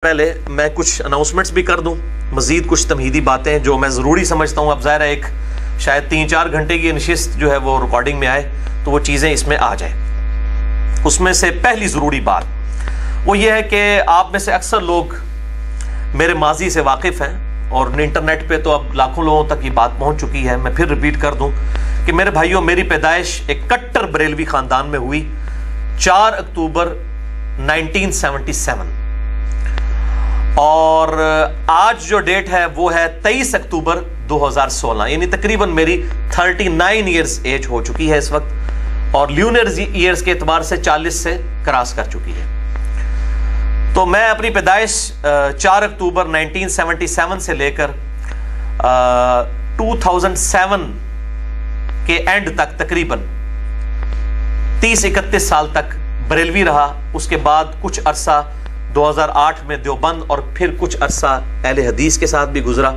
पहले मैं कुछ अनाउंसमेंट्स भी कर दूं, मजीद कुछ तमहीदी बातें जो मैं ज़रूरी समझता हूं। अब ज़ाहिर है एक शायद 3-4 घंटे की नशिस्त जो है वो रिकॉर्डिंग में आए तो वो चीज़ें इसमें आ जाए। उसमें से पहली ज़रूरी बात वो ये है कि आप में से अक्सर लोग मेरे माजी से वाकिफ़ हैं और इंटरनेट पे तो अब लाखों लोगों तक ये बात पहुंच चुकी है। मैं फिर रिपीट कर दूं कि मेरे भाइयों, मेरी पैदाइश एक कट्टर बरेलवी ख़ानदान में हुई 4 अक्टूबर 1977 और आज जो डेट है वो है 23 अक्टूबर 2016, यानी तकरीबन मेरी 39 ईयर्स एज हो चुकी है इस वक्त और ल्यूनर ईयर्स के एतबार से 40 से क्रॉस कर चुकी है। तो मैं अपनी पैदाइश 4 अक्टूबर 1977 से लेकर 2007 के एंड तक तकरीबन 30-31 साल तक बरेलवी रहा। उसके बाद कुछ अरसा 2008 में देवबंद और फिर कुछ अरसा अहले हदीस के साथ भी गुजरा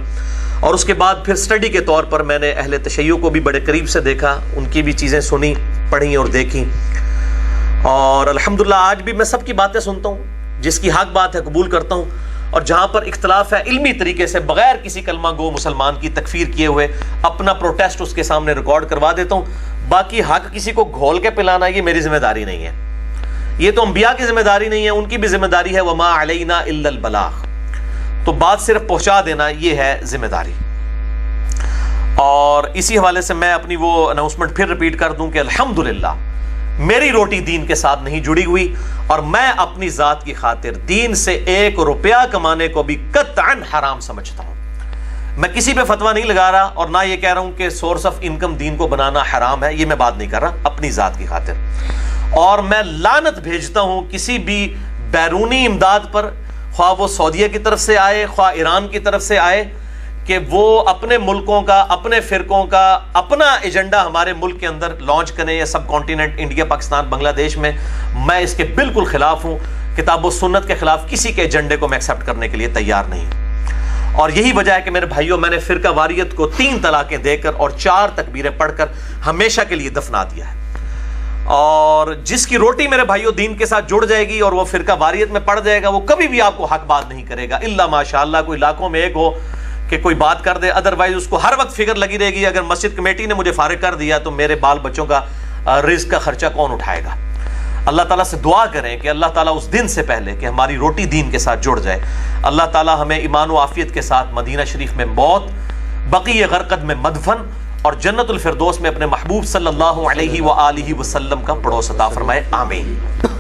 और उसके बाद फिर स्टडी के तौर पर मैंने अहले तशय्युअ को भी बड़े करीब से देखा, उनकी भी चीज़ें सुनी, पढ़ी और देखी और अल्हम्दुलिल्लाह आज भी मैं सबकी बातें सुनता हूँ। जिसकी हक बात है कबूल करता हूँ और जहाँ पर इख्तलाफ है इल्मी तरीके से बगैर किसी कलमा गो मुसलमान की तकफीर किए हुए अपना प्रोटेस्ट उसके सामने रिकॉर्ड करवा देता हूँ। बाकी हक किसी को घोल के पिलाना ये मेरी जिम्मेदारी नहीं है, ये तो अंबिया की जिम्मेदारी नहीं है, उनकी भी जिम्मेदारी है वमा अलैना इल्लल बलाग। तो बात सिर्फ पहुंचा देना ये है जिम्मेदारी। और इसी हवाले से मैं अपनी वो अनाउंसमेंट फिर रिपीट कर दूं कि अल्हम्दुलिल्लाह मेरी रोटी दीन के साथ नहीं जुड़ी हुई और मैं अपनी जात की खातिर दीन से 1 रुपया कमाने को भी कतअन हराम समझता हूं। मैं किसी पे फतवा नहीं लगा रहा और ना ये कह रहा हूं कि सोर्स ऑफ इनकम दीन को बनाना हराम है, ये मैं बात नहीं कर रहा, अपनी जात की खातिर। और मैं लानत भेजता हूं किसी भी बैरूनी इमदाद पर, ख्वाह वो सऊदीया की तरफ से आए ख्वाह ईरान की तरफ से आए, कि वो अपने मुल्कों का, अपने फिरकों का अपना एजेंडा हमारे मुल्क के अंदर लॉन्च करें या सब कॉन्टिनेंट इंडिया, पाकिस्तान, बांग्लादेश में। मैं इसके बिल्कुल खिलाफ हूं। किताब व सुन्नत के खिलाफ किसी के एजेंडे को मैं एक्सेप्ट करने के लिए तैयार नहीं। और यही वजह है कि मेरे भाइयों, मैंने फिरका वारियत को 3 तलाकें देकर और 4 तकबीरें पढ़कर हमेशा के लिए दफना दिया है। और जिसकी रोटी मेरे भाइयों दीन के साथ जुड़ जाएगी और वो फिरका वारियत में पड़ जाएगा, वो कभी भी आपको हक बात नहीं करेगा, इल्ला माशाअल्लाह कोई लाखों में एक हो कि कोई बात कर दे। अदरवाइज उसको हर वक्त फिक्र लगी रहेगी, अगर मस्जिद कमेटी ने मुझे फारिग कर दिया तो मेरे बाल बच्चों का रिस्क का खर्चा कौन उठाएगा। अल्लाह ताला से दुआ करें कि अल्लाह ताला उस दिन से पहले कि हमारी रोटी दीन के साथ जुड़ जाए, अल्लाह ताला हमें ईमान व आफियत के साथ मदीना शरीफ में मौत, बक़ीए गरक़द में मदफन और जन्नतुल फिरदौस में अपने महबूब सल्लल्लाहु अलैहि व आलिहि वसल्लम का पड़ोस अता फरमाए। आमीन।